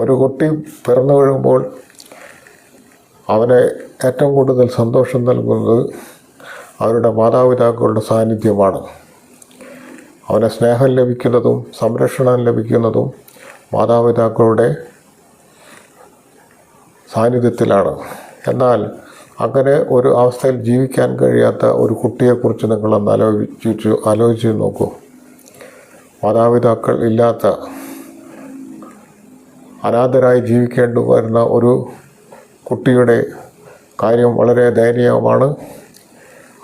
ഒരു കുട്ടി പിറന്നു വീഴുമ്പോൾ അവന് ഏറ്റവും കൂടുതൽ സന്തോഷം നൽകുന്നത് അവരുടെ മാതാപിതാക്കളുടെ സാന്നിധ്യമാണ്. അവന് സ്നേഹം ലഭിക്കുന്നതും സംരക്ഷണം ലഭിക്കുന്നതും മാതാപിതാക്കളുടെ സാന്നിധ്യത്തിലാണ്. എന്നാൽ അങ്ങനെ ഒരു അവസ്ഥയിൽ ജീവിക്കാൻ കഴിയാത്ത ഒരു കുട്ടിയെക്കുറിച്ച് നിങ്ങളൊന്ന് ആലോചിച്ച് നോക്കൂ. മാതാപിതാക്കൾ ഇല്ലാത്ത അനാഥരായി ജീവിക്കേണ്ടി വരുന്ന ഒരു കുട്ടിയുടെ കാര്യം വളരെ ദയനീയമാണ്.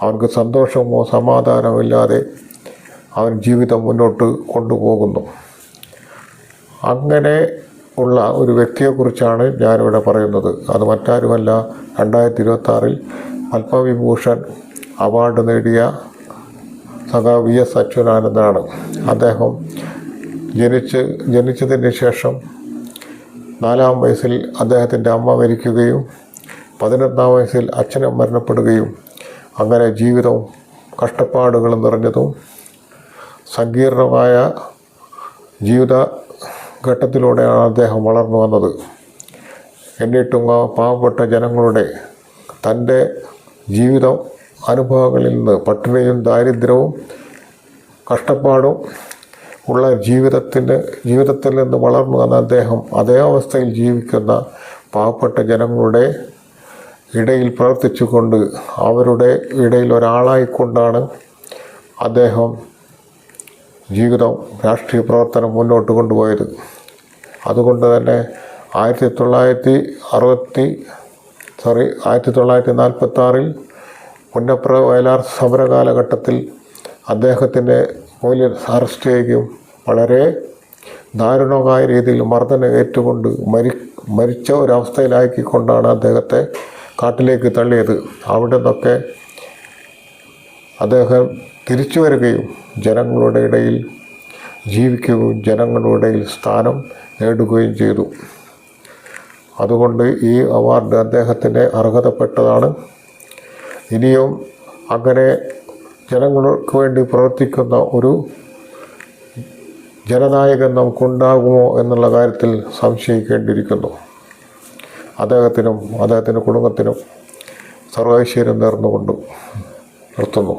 അവർക്ക് സന്തോഷമോ സമാധാനമോ ഇല്ലാതെ അവൻ ജീവിതം മുന്നോട്ട് കൊണ്ടുപോകുന്നു. അങ്ങനെ ഉള്ള ഒരു വ്യക്തിയെക്കുറിച്ചാണ് ഞാനിവിടെ പറയുന്നത്. അത് മറ്റാരുമല്ല, 2026 പത്മവിഭൂഷൺ അവാർഡ് നേടിയ സഖാവ് VS അച്യുതാനന്ദനാണ്. അദ്ദേഹം ജനിച്ചതിന് ശേഷം 4-ാം വയസ്സിൽ അദ്ദേഹത്തിൻ്റെ അമ്മ മരിക്കുകയും 11-ാം വയസ്സിൽ അച്ഛനും മരണപ്പെടുകയും അങ്ങനെ ജീവിതവും കഷ്ടപ്പാടുകളും നിറഞ്ഞതും സങ്കീർണമായ ജീവിത ഘട്ടത്തിലൂടെയാണ് അദ്ദേഹം വളർന്നു വന്നത്. എന്നിട്ടും ആ പാവപ്പെട്ട ജനങ്ങളുടെ തൻ്റെ ജീവിത അനുഭവങ്ങളിൽ നിന്ന്, പട്ടിണിയും ദാരിദ്ര്യവും കഷ്ടപ്പാടും ഉള്ള ജീവിതത്തിൽ നിന്ന് വളർന്നു വന്ന അദ്ദേഹം അതേ അവസ്ഥയിൽ ജീവിക്കുന്ന പാവപ്പെട്ട ജനങ്ങളുടെ ഇടയിൽ പ്രവർത്തിച്ചുകൊണ്ട് അവരുടെ ഇടയിൽ ഒരാളായിക്കൊണ്ടാണ് അദ്ദേഹം ജീവിതം, രാഷ്ട്രീയ പ്രവർത്തനം മുന്നോട്ട് കൊണ്ടുപോയത്. അതുകൊണ്ട് തന്നെ 1946 പുന്നപ്ര വയലാർ സമര കാലഘട്ടത്തിൽ അദ്ദേഹത്തിൻ്റെ പോലീസ് അറസ്റ്റ് ചെയ്യുകയും വളരെ ദാരുണമായ രീതിയിൽ മർദ്ദനം ഏറ്റുകൊണ്ട് മരിച്ച ഒരവസ്ഥയിലാക്കിക്കൊണ്ടാണ് അദ്ദേഹത്തെ കാട്ടിലേക്ക് തള്ളിയത്. അവിടെ നിന്നൊക്കെ അദ്ദേഹം തിരിച്ചു വരികയും ജനങ്ങളുടെ ഇടയിൽ ജീവിക്കുകയും ജനങ്ങളുടെ ഇടയിൽ സ്ഥാനം നേടുകയും ചെയ്തു. അതുകൊണ്ട് ഈ അവാർഡ് അദ്ദേഹത്തിന് അർഹതപ്പെട്ടതാണ്. ഇനിയും അങ്ങനെ ജനങ്ങൾക്ക് വേണ്ടി പ്രവർത്തിക്കുന്ന ഒരു ജനനായകൻ നമുക്കുണ്ടാകുമോ എന്നുള്ള കാര്യത്തിൽ സംശയിക്കേണ്ടിയിരിക്കുന്നു. അദ്ദേഹത്തിനും അദ്ദേഹത്തിൻ്റെ കുടുംബത്തിനും സർവൈശ്വര്യം നേർന്നുകൊണ്ട് നിർത്തുന്നു.